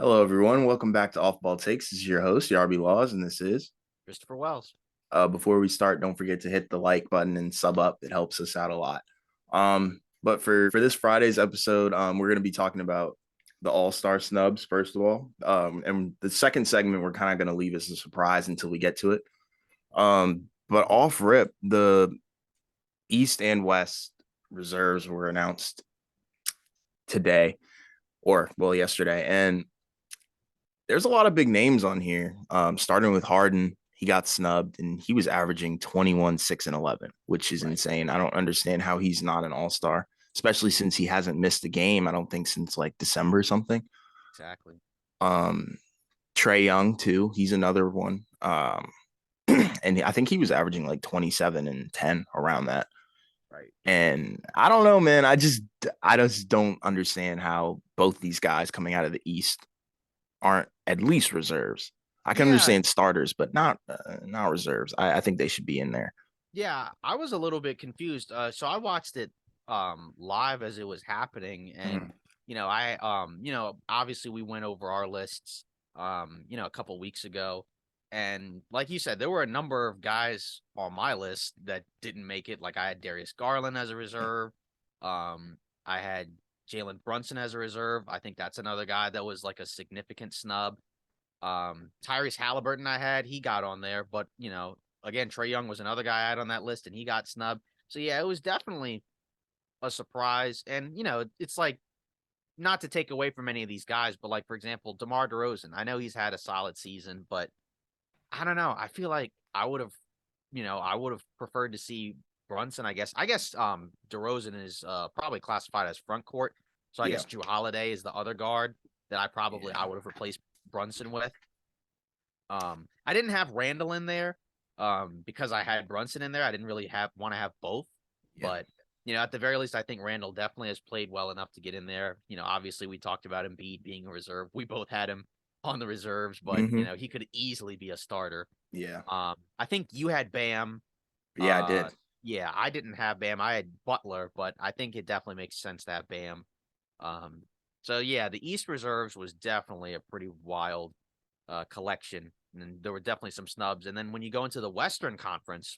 Hello, everyone. Welcome back to Off Ball Takes. This is your host, Yarby Laws, and this is. Christopher Wells. Before we start, don't forget to hit the like button and sub up. It helps us out a lot. But for this Friday's episode, we're going to be talking about the All Star snubs first of all, and the second segment we're kind of going to leave as a surprise until we get to it. But off rip, the East and West reserves were announced today, or well, yesterday, and there's a lot of big names on here. Starting with Harden, he got snubbed and he was averaging 21, 6, and 11, which is Right. insane. I don't understand how he's not an all-star, especially since he hasn't missed a game, I don't think, since like December or something. Exactly. Um, Trey Young, too. He's another one. And I think he was averaging like 27 and 10 around that. Right. And I don't know, man. I just don't understand how both these guys coming out of the East aren't at least reserves. I can Yeah. understand starters, but not reserves. I think they should be in there. Yeah. I was a little bit confused. So I watched it live as it was happening. And, Mhm. obviously we went over our lists a couple weeks ago. And like you said, there were a number of guys on my list that didn't make it. Like I had Darius Garland as a reserve. I had Jalen Brunson as a reserve. I think that's another guy that was like a significant snub. Tyrese Halliburton he got on there, but again, Trey Young was another guy I had on that list and he got snubbed. So yeah, it was definitely a surprise. And it's like not to take away from any of these guys, but like for example, DeMar DeRozan. I know he's had a solid season, but I don't know. I feel like I would have preferred to see Brunson, I guess. DeRozan is probably classified as front court. So I Yeah, guess Drew Holiday is the other guard that I yeah, would have replaced Brunson with. I didn't have Randall in there because I had Brunson in there. I didn't really have want to have both, yeah. but at the very least, I think Randall definitely has played well enough to get in there. Obviously we talked about Embiid being a reserve. We both had him on the reserves, but Hmm. he could easily be a starter. Yeah, I think you had Bam. yeah. I Uh, did. yeah, I didn't have Bam. I had Butler, but I think it definitely makes sense to have Bam. Um, so yeah, the East reserves was definitely a pretty wild collection, and there were definitely some snubs. And then when you go into the Western Conference,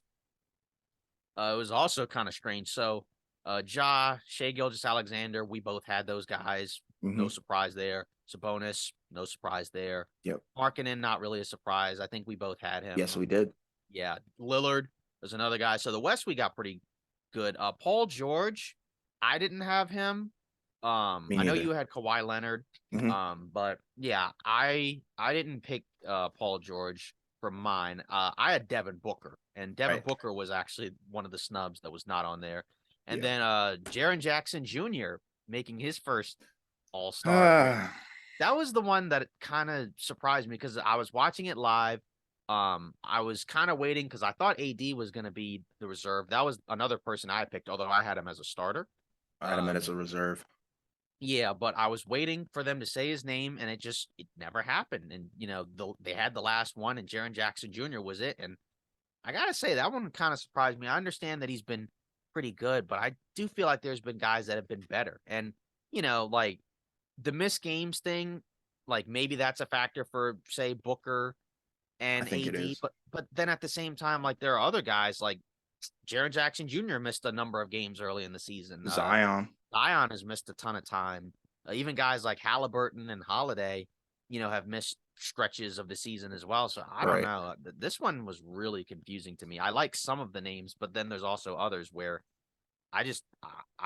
it was also kind of strange. So, Shea Gilgis Alexander, we both had those guys. No Hmm. surprise there. Sabonis, no surprise there. Yep. Markkinen, not really a surprise. I think we both had him. Yes, we did. Yeah, Lillard was another guy. So the West we got pretty good. Paul George, I didn't have him. Me I know neither. you had Kawhi Leonard. Hmm. But yeah, I didn't pick Paul George for mine. I had Devin Booker, and Devin Right. Booker was actually one of the snubs that was not on there. And Yeah. then Jaren Jackson Jr. making his first All Star. Ah, That was the one that kind of surprised me because I was watching it live. I was kind of waiting because I thought AD was going to be the reserve. That was another person I picked, although I had him as a starter. I had him as Um, a reserve. yeah, but I was waiting for them to say his name, and it never happened. And they had the last one, and Jaren Jackson Jr. was it. And I gotta say that one kind of surprised me. I understand that he's been pretty good, but I do feel like there's been guys that have been better. And like the missed games thing, like maybe that's a factor for say Booker I and think it AD, is. but then at the same time, like there are other guys like Jaren Jackson Jr. missed a number of games early in the season. Zion. Zion has missed a ton of time. Even guys like Halliburton and Holiday, have missed stretches of the season as well. So I don't Right. know. This one was really confusing to me. I like some of the names, but then there's also others where I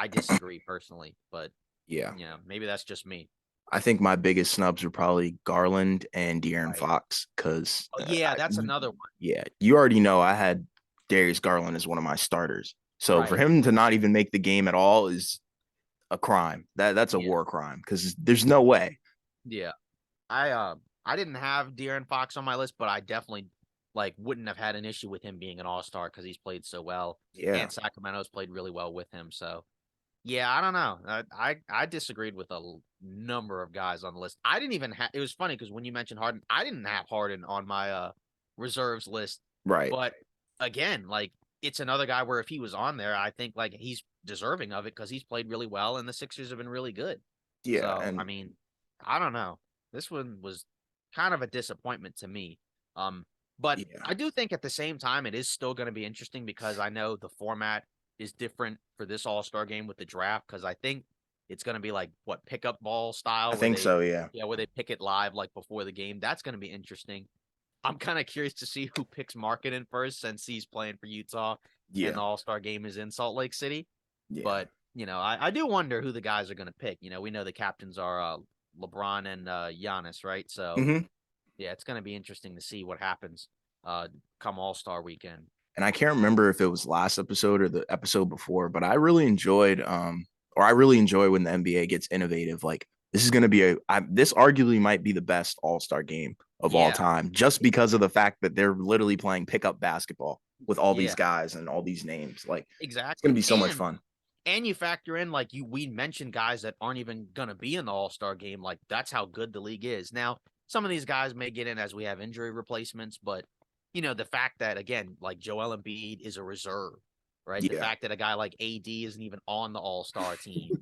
disagree personally. But Yeah. maybe that's just me. I think my biggest snubs were probably Garland and De'Aaron Right. Fox because, Oh yeah, that's another one. yeah, you already know I had Darius Garland as one of my starters. So for Right. him to not even make the game at all is a crime. That's a Yeah. war crime because there's no way. Yeah. I didn't have De'Aaron Fox on my list, but I definitely like wouldn't have had an issue with him being an all-star because he's played so well. Yeah, And Sacramento's played really well with him. So yeah, I don't know. I disagreed with a number of guys on the list. I didn't even have it was funny because when you mentioned Harden, I didn't have Harden on my reserves list. right. But again, like it's another guy where if he was on there, I think like he's deserving of it because he's played really well and the Sixers have been really good. Yeah, So I and mean, I don't know. This one was kind of a disappointment to me. Um, but Yeah. I do think at the same time it is still going to be interesting because I know the format is different for this All-Star game with the draft because I think it's going to be like what pickup ball I style where think they so, yeah. yeah, where they pick it live like before the game. That's going to be interesting. I'm kind of curious to see who picks Marketing first since he's playing for Utah and Yeah. the All-Star game is in Salt Lake City. Yeah. But, I do wonder who the guys are going to pick. We know the captains are LeBron and Giannis, right? So, Hmm. yeah, it's going to be interesting to see what happens come All-Star weekend. And I can't remember if it was last episode or the episode before, but I really enjoyed or I really enjoy when the NBA gets innovative. Like this is going to be this arguably might be the best All-Star game of all Yeah. time just because of the fact that they're literally playing pickup basketball with all these Yeah, guys and all these names. Like it's going to exactly. be so much fun. And you factor in like we mentioned guys that aren't even gonna be in the All-Star game. Like that's how good the league is. Now, some of these guys may get in as we have injury replacements, but the fact that again, like Joel Embiid is a reserve, right? The Yeah. fact that a guy like AD isn't even on the All-Star team,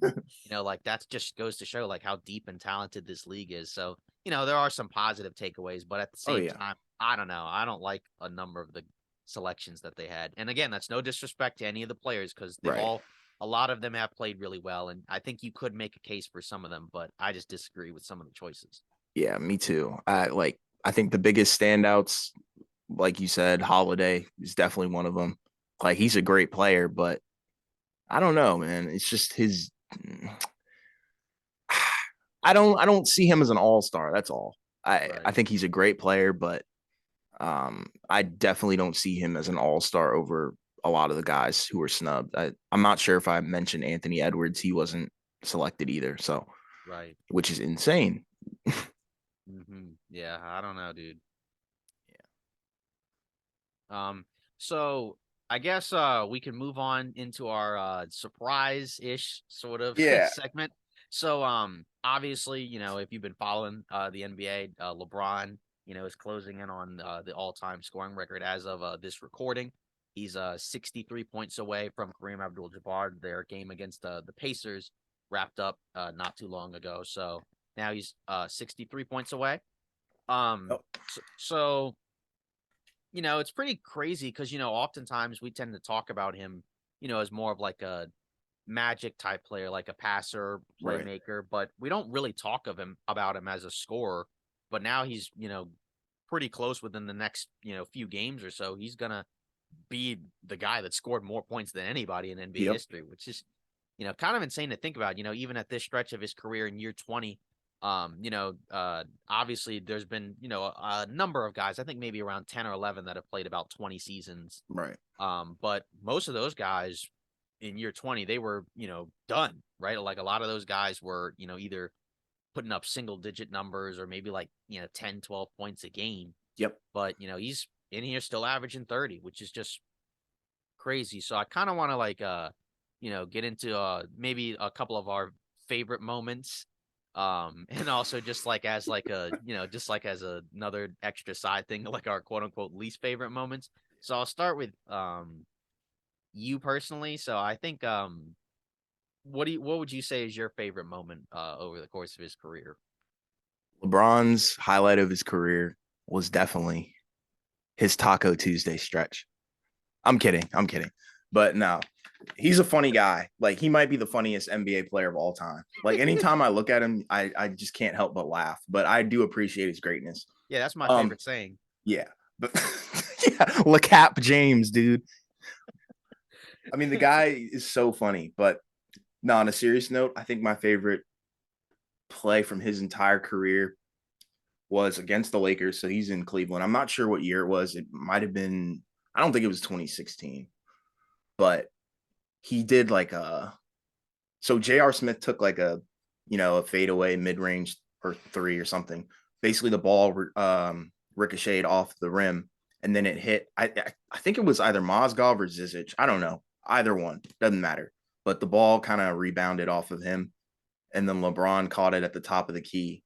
like that just goes to show like how deep and talented this league is. So, there are some positive takeaways, but at the Oh same yeah. time, I don't know. I don't like a number of the selections that they had. And again, that's no disrespect to any of the players because they've Right. all a lot of them have played really well, and I think you could make a case for some of them, but I just disagree with some of the choices. Yeah, me too. I think the biggest standouts, like you said, Holiday is definitely one of them. Like he's a great player, but I don't know, man. It's just his. I don't see him as an all-star. That's all. I Right. think he's a great player, but I definitely don't see him as an all-star over a lot of the guys who were snubbed. I'm not sure if I mentioned Anthony Edwards. He wasn't selected either, so Right. which is insane. Yeah, I don't know, dude. So I guess we can move on into our surprise-ish sort of Yeah. segment. So obviously, if you've been following the NBA, LeBron, is closing in on the all-time scoring record as of this recording. He's 63 points away from Kareem Abdul-Jabbar. Their game against the Pacers wrapped up not too long ago. So now he's 63 points away. Um Oh, so it's pretty crazy because, oftentimes we tend to talk about him, as more of like a magic type player, like a passer, right. playmaker, but we don't really talk of him about him as a scorer. But now he's, pretty close within the next, few games or so. He's gonna be the guy that scored more points than anybody in NBA Yep. history, which is, kind of insane to think about. Even at this stretch of his career in year 20, obviously there's been, a number of guys, I think maybe around 10 or 11 that have played about 20 seasons. Right. But most of those guys in year 20, they were, done, right? Like a lot of those guys were, either putting up single digit numbers or maybe like, 10, 12 points a game. Yep. But, he's in here still averaging 30, which is just crazy. So I kind of want to like get into maybe a couple of our favorite moments. And also just like as like a just like as another extra side thing, like our quote unquote least favorite moments. So I'll start with you personally. So I think what would you say is your favorite moment over the course of his career? LeBron's highlight of his career was definitely his Taco Tuesday stretch. I'm kidding. I'm kidding. But no, he's a funny guy. Like he might be the funniest NBA player of all time. Like anytime I look at him, I just can't help but laugh. But I do appreciate his greatness. Yeah, that's my Um, favorite saying. yeah. But yeah, LeCap James, dude. I mean, the guy is so funny. But no, on a serious note, I think my favorite play from his entire career was against the Lakers. So he's in Cleveland. I'm not sure what year it was. It might have been, I don't think it was 2016, but he did like so J.R. Smith took like a fadeaway mid range or three or something. Basically, the ball ricocheted off the rim and then it hit. I think it was either Mozgov or Zizic. I don't know. Either one. Doesn't matter. But the ball kind of rebounded off of him. And then LeBron caught it at the top of the key.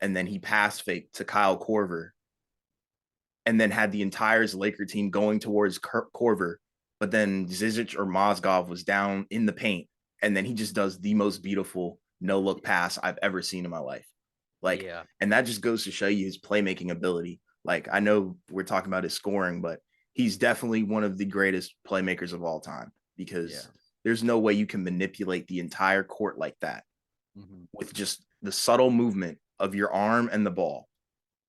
And then he pass faked to Kyle Korver and then had the entire Laker team going towards Korver. But then Zizic or Mozgov was down in the paint. And then he just does the most beautiful no look pass I've ever seen in my life. Like, Yeah. and that just goes to show you his playmaking ability. Like, I know we're talking about his scoring, but he's definitely one of the greatest playmakers of all time Yeah. because there's no way you can manipulate the entire court like that Hmm. with just the subtle movement of your arm and the ball.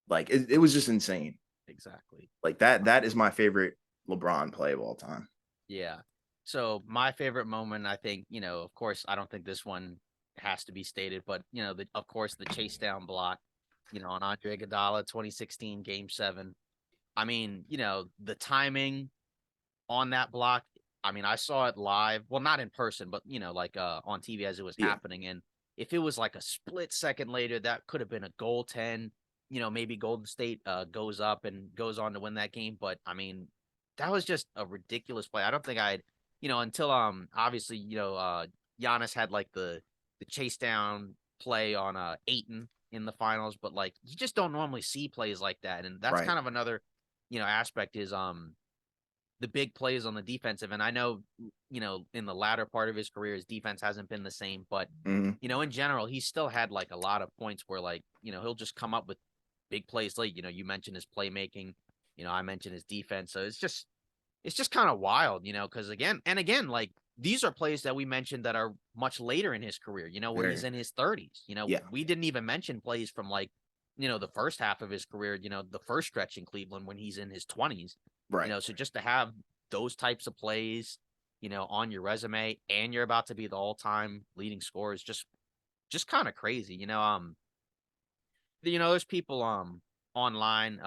Like, it was just insane. Exactly. Like that is my favorite LeBron play of all time. Yeah. So my favorite moment, I think, of course, I don't think this one has to be stated, but of course, the chase down block, on Andre Iguodala, 2016 Game 7. I mean, the timing on that block. I mean, I saw it live. Well, not in person, but like on TV as it was Yeah, happening. And if it was like a split second later, that could have been a goal 10. Maybe Golden State goes up and goes on to win that game. But I mean, that was just a ridiculous play. I don't think I'd, until obviously, Giannis had like the chase down play on Aiton in the finals, but like you just don't normally see plays like that. And that's right. kind of another, aspect is the big plays on the defensive. And I know, in the latter part of his career, his defense hasn't been the same, but Mm-hmm. in general, he's still had like a lot of points where like, he'll just come up with big plays. Like, you mentioned his playmaking, I mentioned his defense. So it's just kind of wild, because again, like these are plays that we mentioned that are much later in his career, where he's Very, in his 30s. yeah, We didn't even mention plays from like, the first half of his career, the first stretch in Cleveland when he's in his 20s, right. so just to have those types of plays, on your resume and you're about to be the all-time leading scorer is just kind of crazy. There's people online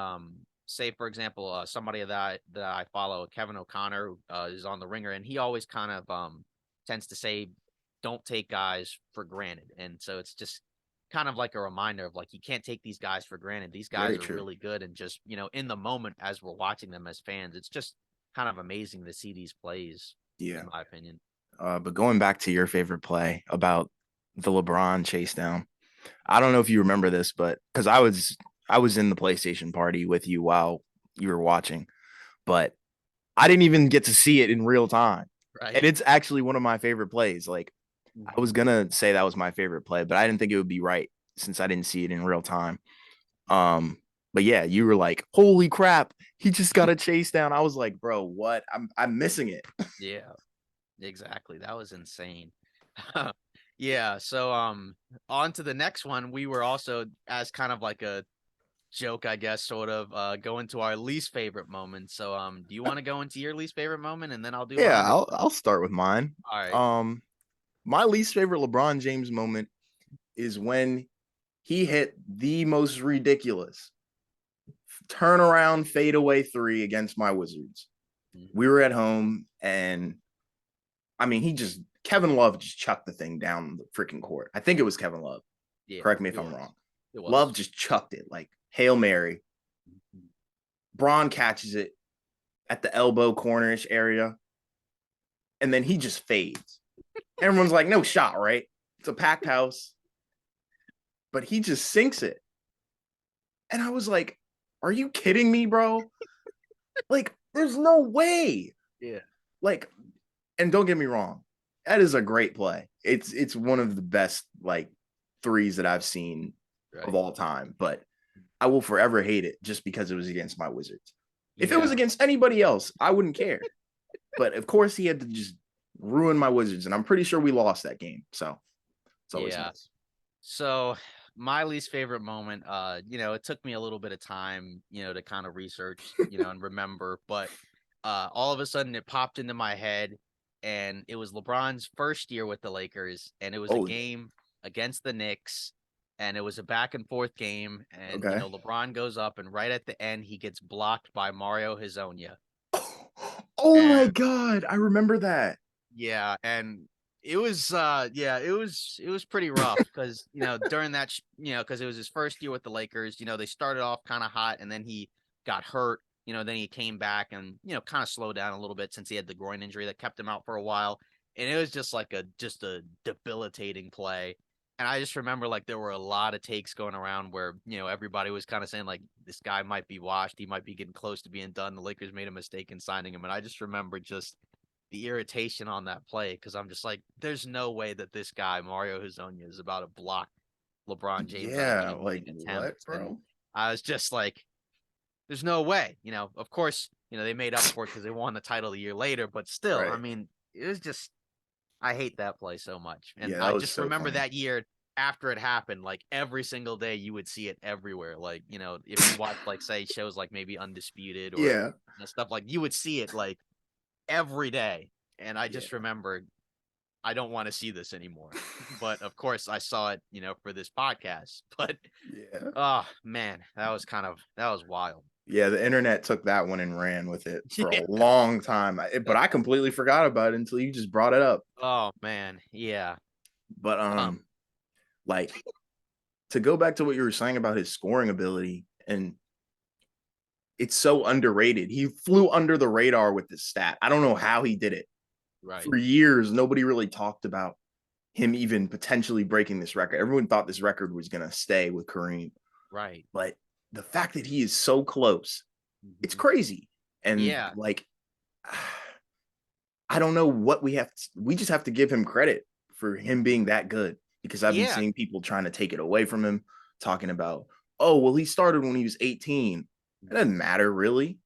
say for example somebody that I follow, Kevin O'Connor, is on the Ringer, and he always kind of tends to say don't take guys for granted. And so it's just kind of like a reminder of like you can't take these guys for granted. These guys Very are true. really good, and just in the moment as we're watching them as fans, it's just kind of amazing to see these plays, Yeah. in my opinion. But going back to your favorite play about the LeBron chase down, I don't know if you remember this, but because I was in the PlayStation party with you while you were watching, but I didn't even get to see it in real time. And Right. it's actually one of my favorite plays. Like I was gonna say that was my favorite play, but I didn't think it would be right since I didn't see it in real time. Um, but yeah, you were like, "Holy crap, he just got a chase down." I was like, "Bro, what? I'm missing it." Yeah. Exactly. That was insane. Yeah. So on to the next one. We were also, as kind of like a joke, I guess, sort of go into our least favorite moment. So do you want to go into your least favorite moment and then I'll do Yeah, mine? I'll start with mine. All right. Um, my least favorite LeBron James moment is when he hit the most ridiculous turnaround fadeaway three against my Wizards. Mhm. We were at home, and I mean, Kevin Love just chucked the thing down the freaking court. I think it was Kevin Love. Yeah, Correct me it if I'm was. wrong. It Love was. just chucked it like Hail Mary. Mhm. Braun catches it at the elbow cornerish area, and then he just fades. Everyone's like, no shot, right? It's a packed house, but he just sinks it. And I was like, are you kidding me, bro? Like, there's no way. Yeah. Like, and don't get me wrong, that is a great play. It's one of the best like threes that I've seen of Right. all time, but I will forever hate it just because it was against my Wizards. If it was Yeah. against anybody else, I wouldn't care. But of course, he had to just ruin my Wizards, and I'm pretty sure we lost that game. So it's always Yeah. nice. So my least favorite moment, it took me a little bit of time, to kind of research, and remember, but all of a sudden it popped into my head, and it was LeBron's first year with the Lakers, and it was a Oh, game against the Knicks, and it was a back and forth game, and okay. LeBron goes up, and right at the end he gets blocked by Mario Hezonja. Oh my And God, I remember that. yeah, and it was pretty rough because during that because it was his first year with the Lakers. They started off kind of hot, and then he got hurt. Then he came back and kind of slowed down a little bit since he had the groin injury that kept him out for a while. And it was just like a debilitating play. And I just remember like there were a lot of takes going around where everybody was kind of saying like this guy might be washed, he might be getting close to being done. The Lakers made a mistake in signing him, and I just remember just the irritation on that play because I'm just like, there's no way that this guy Mario Hezonja is about to block LeBron James, like, Yeah, like making what, attempts. And bro? I was just like, there's no way, of course, they made up for it because they won the title a year later, but still, I Right. mean, it was just, I hate that play so much. And Yeah, that I was just so remember funny. that year after it happened, like every single day you would see it everywhere. Like, if you watch, like, say, shows like maybe Undisputed or Yeah. stuff, like, you would see it like every day. And I just Yeah. remember I don't want to see this anymore. But of course I saw it, for this podcast. But Yeah. oh man, that was wild. Yeah, the internet took that one and ran with it for a Yeah. long time. But I completely forgot about it until you just brought it up. Oh man. Yeah. But Um, like to go back to what you were saying about his scoring ability, and it's so underrated. He flew under the radar with this stat. I don't know how he did it. right. For years, nobody really talked about him even potentially breaking this record. Everyone thought this record was going to stay with Kareem. Right. But the fact that he is so close, it's Mhm. crazy. And Yeah. like, I don't know what we just have to give him credit for him being that good, because I've been Yeah. seeing people trying to take it away from him, talking about, oh, well, he started when he was 18. It Mhm. doesn't matter, really.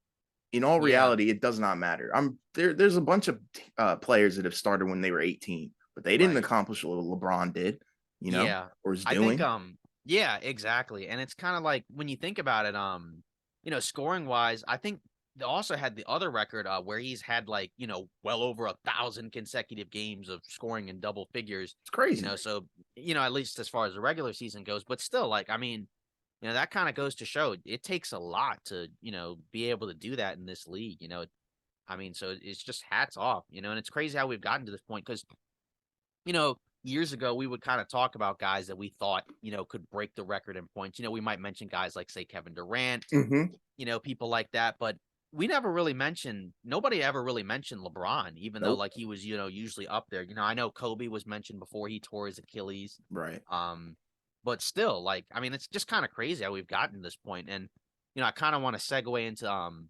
In all Yeah. reality, it does not matter. There's a bunch of players that have started when they were 18, but they didn't Right. accomplish what LeBron did, Yeah. or is I think doing. yeah, exactly. And it's kind of like when you think about it, scoring wise, I think they also had the other record where he's had like, well over 1,000 consecutive games of scoring in double figures, It's crazy. so at least as far as the regular season goes, but still, like, I mean, that kind of goes to show it takes a lot to, be able to do that in this league, I mean, so it's just hats off, and it's crazy how we've gotten to this point because years ago, we would kind of talk about guys that we thought, could break the record in points. We might mention guys like, say, Kevin Durant, Mm-hmm. people like that. But nobody ever really mentioned LeBron, even though, Nope. like, he was, usually up there. I know Kobe was mentioned before he tore his Achilles. Right. But still, like, I mean, it's just kind of crazy how we've gotten to this point. And, I kind of want to segue into,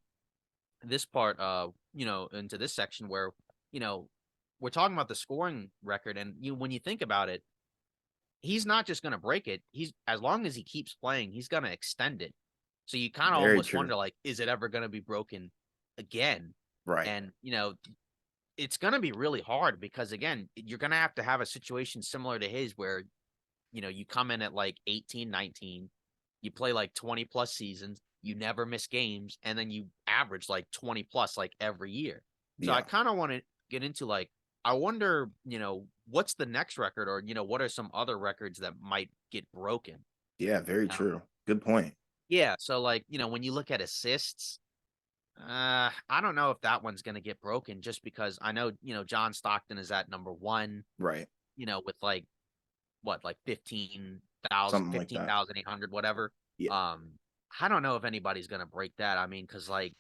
this part, into this section where, you know, we're talking about the scoring record, and when you think about it, he's not just going to break it. He's as long as he keeps playing, he's going to extend it. So you kind of Very almost true. wonder, like, is it ever going to be broken again? Right. And it's going to be really hard because again, you're going to have a situation similar to his where you come in at like 18, 19, you play like 20 plus seasons, you never miss games, and then you average like 20 plus like every year. So I Yeah. kind of want to get into like, I wonder, what's the next record or, what are some other records that might get broken? Yeah. Very Um, true. Good point. yeah. So like, when you look at assists, I don't know if that one's going to get broken just because I know, John Stockton is at number one, Right. with like what, like 15,000, Something like that. 15,800, whatever. Yeah. Um, I don't know if anybody's gonna break that. I mean, because like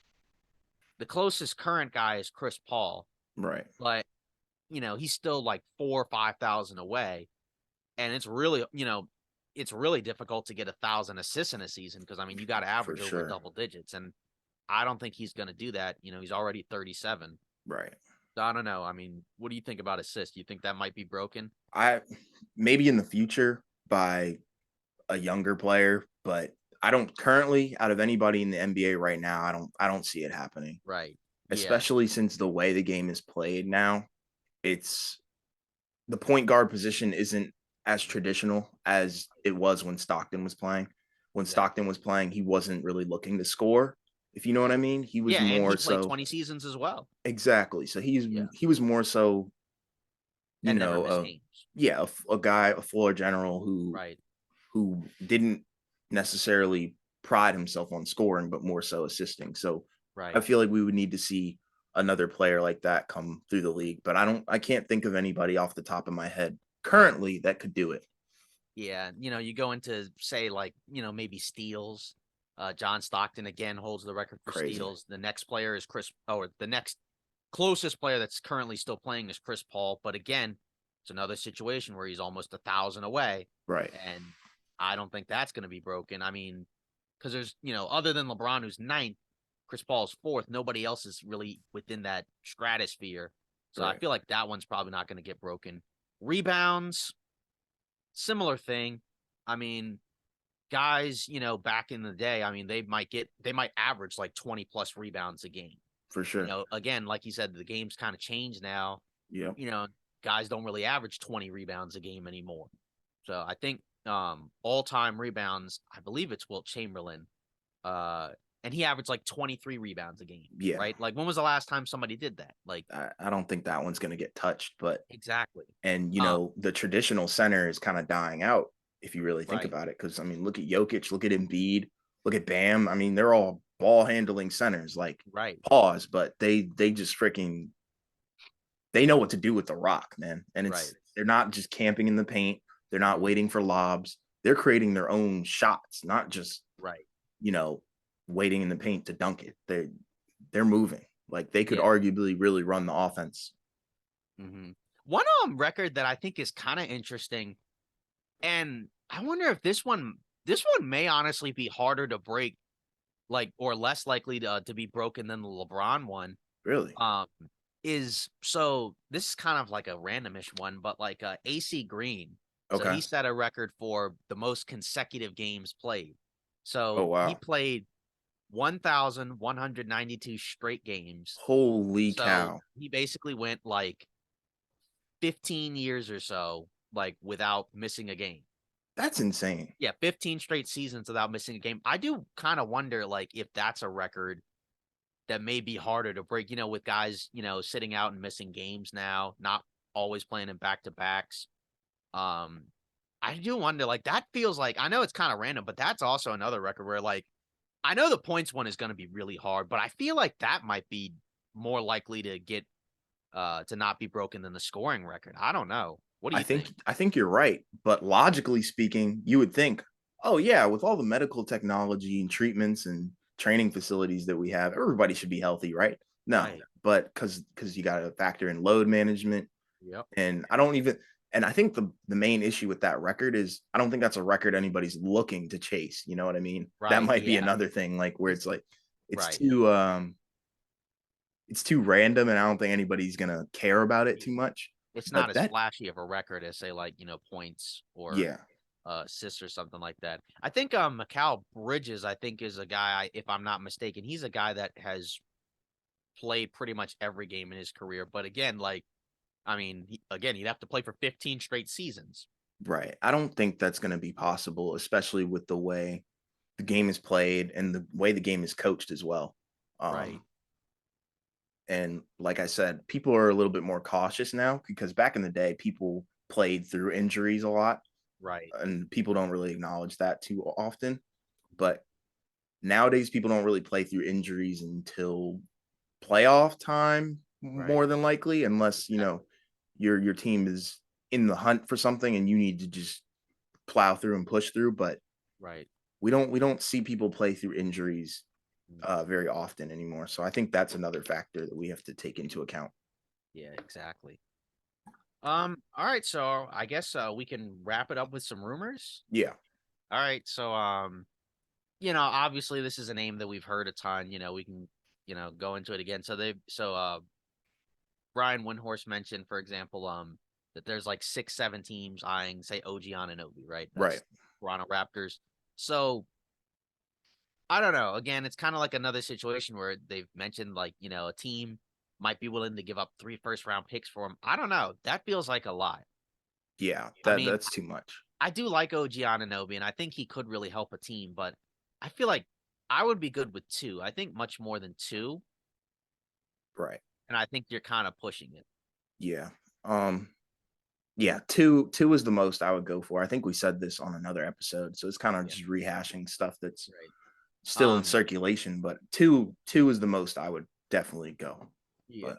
the closest current guy is Chris Paul, Right. but he's still like 4 or 5,000 away, and it's really difficult to get 1,000 assists in a season because I mean you got to For average over sure. double digits, and I don't think he's gonna do that. He's already 37. Right. So I don't know. I mean, what do you think about assists? Do you think that might be broken? I maybe in the future by a younger player, but I don't currently, out of anybody in the NBA right now, I don't see it happening. Right. Yeah. Especially since the way the game is played now, it's the point guard position isn't as traditional as it was when Stockton was playing. When Stockton Exactly. was playing, he wasn't really looking to score, if you know what I Yeah. mean. He was Yeah, and he more played so 20 seasons as well. exactly. So Yeah. he was more so, you And never know, missed games. yeah, a guy, a floor general Right. who didn't necessarily pride himself on scoring, but more so assisting. So I Right. feel like we would need to see another player like that come through the league, but I can't think of anybody off the top of my head Yeah. currently that could do it. Yeah. You go into say like, maybe steals. John Stockton again holds the record for Crazy. steals. The next player is the next closest player that's currently still playing is Chris Paul. But again, it's another situation where he's almost 1,000 away. Right. And I don't think that's going to be broken. I mean, because there's, other than LeBron, who's ninth, Chris Paul's fourth, nobody else is really within that stratosphere. So I Right. feel like that one's probably not going to get broken. Rebounds, similar thing. I mean, guys, back in the day, I mean, they might average like 20 plus rebounds a game. for sure. Again, like you said, the game's kind of changed now. Yep. You know, guys don't really average 20 rebounds a game anymore. So I think all-time rebounds, I believe it's Wilt Chamberlain. Uh and he averaged like 23 rebounds a game, Yeah. right? Like when was the last time somebody did that? Like I don't think that one's going to get touched, but exactly. and Um the traditional center is kind of dying out if you really think right, about it. Because I mean, look at Jokic, look at Embiid, look at Bam. I mean, they're all ball handling centers. Like right, pause, but they just freaking they know what to do with the rock, man. And right, they're not just camping in the paint. They're not mhm, waiting for lobs. They're creating their own shots, not just right. you know waiting in the paint to dunk it. They're moving. Like they could Yeah. arguably really run the offense. One record that I think is kind of interesting, and I wonder if this one may honestly be harder to break, like, or less likely to be broken than the LeBron one. Really? Um, is so this is kind of like a randomish one, but like AC Green. So Okay. he set a record for the most consecutive games played. Oh So he wow. played 1,192 straight games. Holy So cow. he basically went like 15 years or so, like without missing a game. That's insane. Yeah, 15 straight seasons without missing a game. I do kind of wonder, like, if that's a record that may be harder to break, with guys, sitting out and missing games now, not always playing in back to backs. Um, I do wonder, like, that feels like, I know it's kind of random, but that's also another record where, like, I know the points one is going to be really hard, but I feel like that might be more likely to get, to not be broken than the scoring record. I don't know. What do I you think? think I think you're right, but logically speaking, you would think, oh yeah, with all the medical technology and treatments and training facilities that we have, everybody should be healthy, right? No, Right. but because you got to factor in load management, Yep. and I don't even. And I think the main issue with that record is I don't think that's a record anybody's looking to chase. You know what I mean? That Right. might be Yeah. another thing, like where it's like it's Right. too it's too random, and I don't think anybody's gonna care about it too much. It's not But as that, flashy of a record as say like, points or yeah, assists or something like that. I think Mikal Bridges, I think, is a guy, if I'm not mistaken, he's a guy that has played pretty much every game in his career. But again, like, I mean, again, he'd have to play for 15 straight seasons. right. I don't think that's gonna be possible, especially with the way the game is played and the way the game is coached as well. Right. Um, and like I said, people are a little bit more cautious now because back in the day, people played through injuries a lot, Right. and people don't really acknowledge that too often. But nowadays, people don't really play through injuries until playoff time, Right. more than likely, unless Exactly. your team is in the hunt for something and you need to just plow through and push through. But Right. we don't see people play through injuries Mm. very often anymore. So I think that's another factor that we have to take into account. Yeah, exactly. All right, so I guess we can wrap it up with some rumors. Yeah, All right, so obviously this is a name that we've heard a ton. We can, go into it again. So Brian Windhorst mentioned, for example, that there's like 6, 7 teams eyeing, say, OG Anunoby, right? right. That's Toronto Raptors. So I don't know. Again, it's kind of like another situation where they've mentioned, like, a team might be willing to give up 3 first-round picks for him. I don't know. That feels like a lot. Yeah, I that mean, that's too much. I do like OG Anunoby, and I think he could really help a team, but I feel like I would be good with two. I think much more than two, Right. and I think you're kind of pushing it. Yeah. Um yeah, two is the most I would go for. I think we said this on another episode, so it's kind of Yeah, just rehashing stuff that's right. still in Um, circulation, but two is the most I would definitely go. yeah.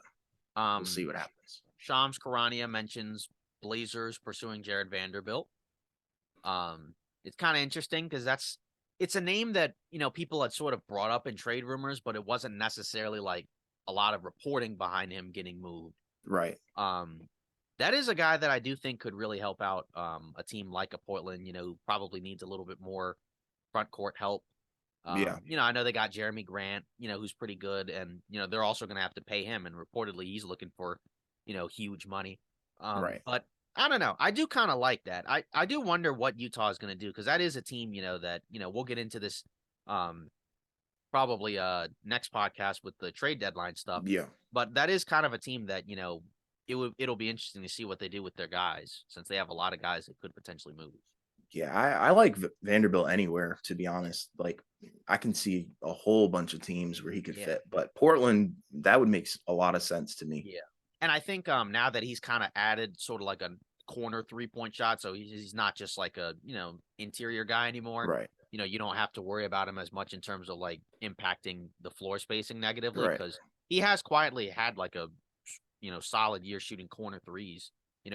But we'll see what happens. Shams Karania mentions Blazers pursuing Jared Vanderbilt. Um, it's kind of interesting because it's a name that people had sort of brought up in trade rumors, but it wasn't necessarily like a lot of reporting behind him getting moved. Right. Um, that is a guy that I do think could really help out a team like a Portland, who probably needs a little bit more front court help. Yeah. I know they got Jeremy Grant, who's pretty good, and they're also going to have to pay him, and reportedly he's looking for, huge money. Right. But I don't know. I do kind of like that. I do wonder what Utah is going to do because that is a team, that, we'll get into this um probably next podcast with the trade deadline stuff. Yeah. But that is kind of a team that, it'll be interesting to see what they do with their guys since they have a lot of guys that could potentially move. Yeah, I like Vanderbilt anywhere, to be honest. Like, I can see a whole bunch of teams where he could Yeah. fit, but Portland, that would make a lot of sense to me. Yeah. And I think now that he's kind of added sort of like a corner 3-point shot, so he's not just like a, interior guy anymore. Right. You don't have to worry about him as much in terms of like impacting the floor spacing negatively Right. because he has quietly had like a, solid year shooting corner threes,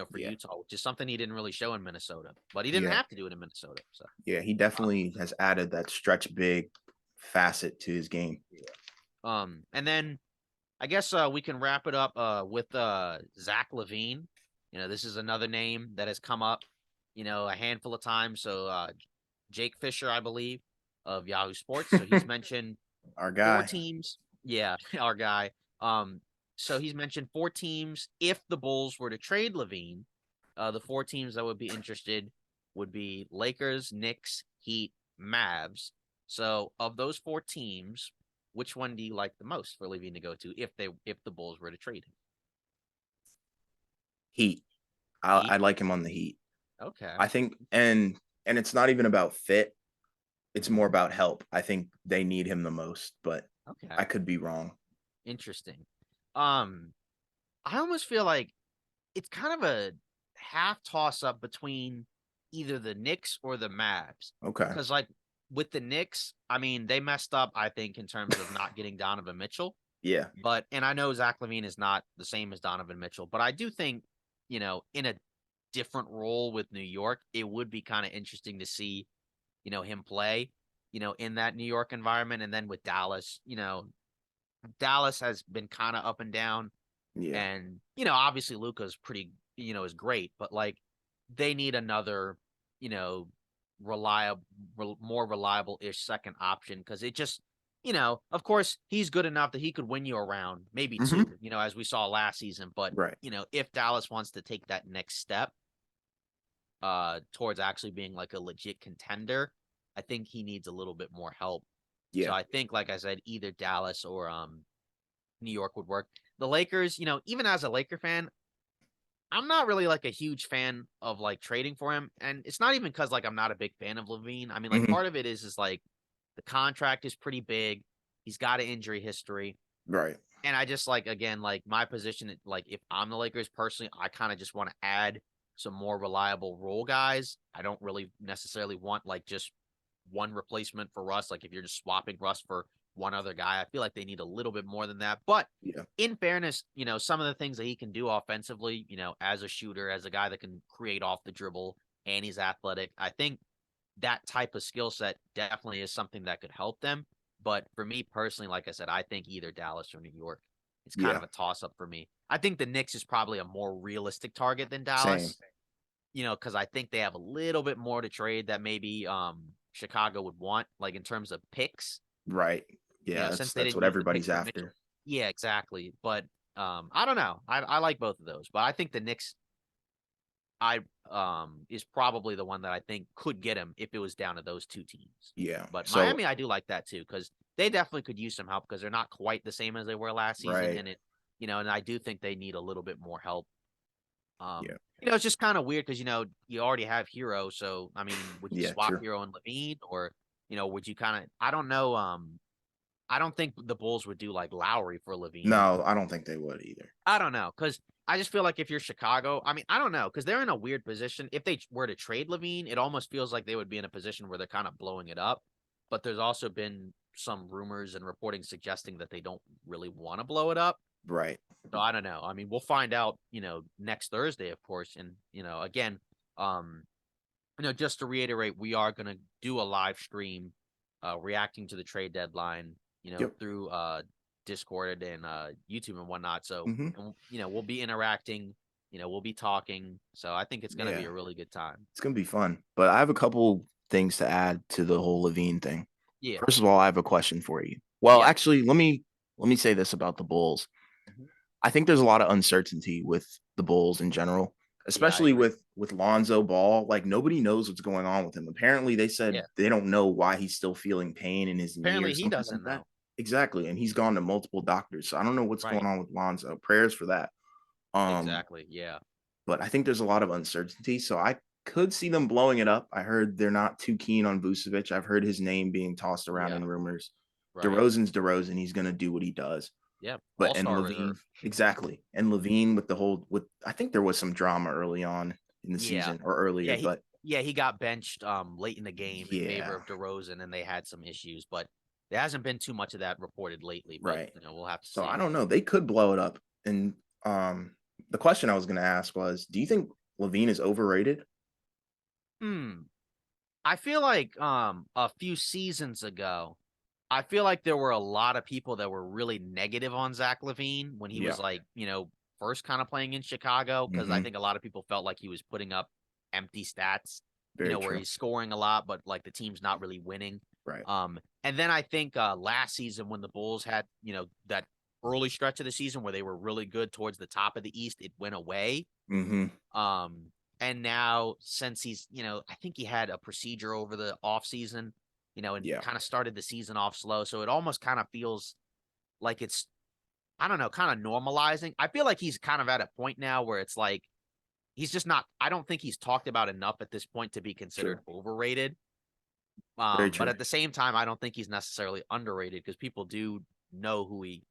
for Yeah. Utah, which is something he didn't really show in Minnesota, but he didn't Yeah. have to do it in Minnesota. So, Yeah, he definitely has added that stretch big facet to his game. and then I guess we can wrap it up with Zach Lavine. This is another name that has come up, a handful of times. So Jake Fisher, I believe, of Yahoo Sports. So he's mentioned Our 4 guy. teams. Yeah, our guy. So he's mentioned 4 teams. If the Bulls were to trade Lavine, the 4 teams that would be interested would be Lakers, Knicks, Heat, Mavs. So of those 4 teams, which one do you like the most for Lavine to go to if the Bulls were to trade him? Heat. Heat. I'd like him on the Heat. Okay. I think, and it's not even about fit. It's more about help. I think they need him the most, but Okay. I could be wrong. Interesting. I almost feel like it's kind of a half toss up between either the Knicks or the Mavs. Okay. Because like with the Knicks, I mean, they messed up, I think, in terms of not getting Donovan Mitchell. Yeah. And I know Zach Lavine is not the same as Donovan Mitchell, but I do think, in a different role with New York, it would be kind of interesting to see, him play, in that New York environment. And then with Dallas, Dallas has been kind of up and down. Yeah. And, obviously Luka's pretty, is great, but like they need another, reliable, more reliable-ish second option because it just, of course he's good enough that he could win you around, maybe 2, as we saw last season. But, Right. If Dallas wants to take that next step towards actually being like a legit contender, I think he needs a little bit more help. Yeah. So I think, like I said, either Dallas or New York would work. The Lakers, even as a Laker fan, I'm not really like a huge fan of like trading for him. And it's not even because like I'm not a big fan of Lavine. I mean, like part of it is like the contract is pretty big. He's got an injury history. Right. And I just like, again, like my position, like if I'm the Lakers personally, I kind of just want to add some more reliable role guys. I don't really necessarily want like just one replacement for Russ. Like if you're just swapping Russ for one other guy, I feel like they need a little bit more than that. But yeah, in fairness, some of the things that he can do offensively, as a shooter, as a guy that can create off the dribble, and he's athletic, I think that type of skill set definitely is something that could help them. But for me personally, like I said, I think either Dallas or New York. It's kind of a toss up for me. I think the Knicks is probably a more realistic target than Dallas. Same. Because I think they have a little bit more to trade that maybe Chicago would want, like in terms of picks. Right. Yeah, since that's what everybody's after. Yeah, exactly. But I don't know. I like both of those, but I think the Knicks is probably the one that I think could get him if it was down to those 2 teams. Yeah. But Miami, I do like that too, because they definitely could use some help because they're not quite the same as they were last season. Right. And and I do think they need a little bit more help. Yeah. It's just kind of weird because, you already have Hero. So, I mean, would you swap true. Hero and Lavine, or, would you kind of, I don't know. I don't think the Bulls would do like Lowry for Lavine. No, I don't think they would either. I don't know, because I just feel like if you're Chicago, I mean, I don't know, because they're in a weird position. If they were to trade Lavine, it almost feels like they would be in a position where they're kind of blowing it up. But there's also been some rumors and reporting suggesting that they don't really want to blow it up. Right. So I don't know. I mean, we'll find out, next Thursday, of course. And, again, just to reiterate, we are going to do a live stream reacting to the trade deadline, through Discord and YouTube and whatnot. So, and, we'll be interacting, we'll be talking. So I think it's going to be a really good time. It's going to be fun. But I have a couple things to add to the whole Lavine thing. Yeah. First of all, I have a question for you. Well, actually, let me say this about the Bulls. I think there's a lot of uncertainty with the Bulls in general. Yeah, I especially agree. with Lonzo Ball. Like nobody knows what's going on with him. Apparently, they said Yeah. they don't know why he's still feeling pain in his knee or Apparently he something like doesn't that. know. Exactly, and he's gone to multiple doctors, so I don't know what's going Right. on with Lonzo. Prayers for that. Um, Exactly. Yeah. but I think there's a lot of uncertainty, so I could see them blowing it up. I heard they're not too keen on Vucevic. I've heard his name being tossed around Yeah. in rumors. Right. DeRozan's DeRozan. He's going to do what he does. Yeah. But and All-star Lavine, reserve. exactly. And Lavine with the whole with I think there was some drama early on in the Yeah. season or Yeah, earlier, but he got benched late in the game in favor yeah, of DeRozan, and they had some issues, but there hasn't been too much of that reported lately, but right. we'll have to So I see. don't know. They could blow it up. And the question I was going to ask was, do you think Lavine is overrated? Hmm. I feel like a few seasons ago, I feel like there were a lot of people that were really negative on Zach Lavine when he Yeah. was like, first kind of playing in Chicago, because I Hmm. think a lot of people felt like he was putting up empty stats, Very where true. he's scoring a lot, but like the team's not really winning. Right. And then I think last season when the Bulls had, that early stretch of the season where they were really good towards the top of the East, it went away. Hmm. Um, and now since he's, I think he had a procedure over the off season, and Yeah. kind of started the season off slow. So it almost kind of feels like it's, I don't know, kind of normalizing. I feel like he's kind of at a point now where it's like he's just not, I don't think he's talked about enough at this point to be True. considered overrated. Very But true. at the same time, I don't think he's necessarily underrated because people do know who he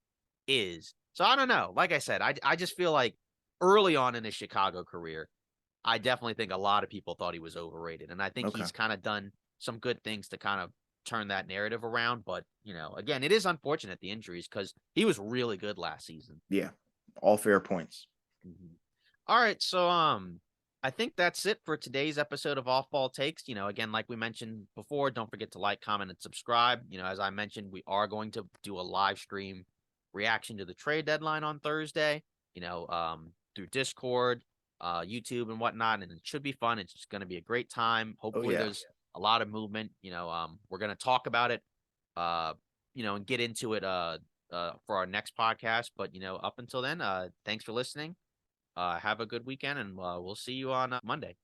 is. So I don't know. Like I said, I just feel like early on in his Chicago career, I definitely think a lot of people thought he was overrated. And I think Okay. he's kind of done some good things to kind of turn that narrative around. But, again, it is unfortunate the injuries because he was really good last season. Yeah. All fair points. Mm-hmm. All right, so I think that's it for today's episode of Off Ball Takes. Again, like we mentioned before, don't forget to like, comment, and subscribe. As I mentioned, we are going to do a live stream reaction to the trade deadline on Thursday, through Discord, YouTube and whatnot, and it should be fun. It's just gonna be a great time. Oh Hopefully yeah. there's a lot of movement. We're gonna talk about it, uh, and get into it for our next podcast. But up until then, thanks for listening. Have a good weekend, and we'll see you on Monday.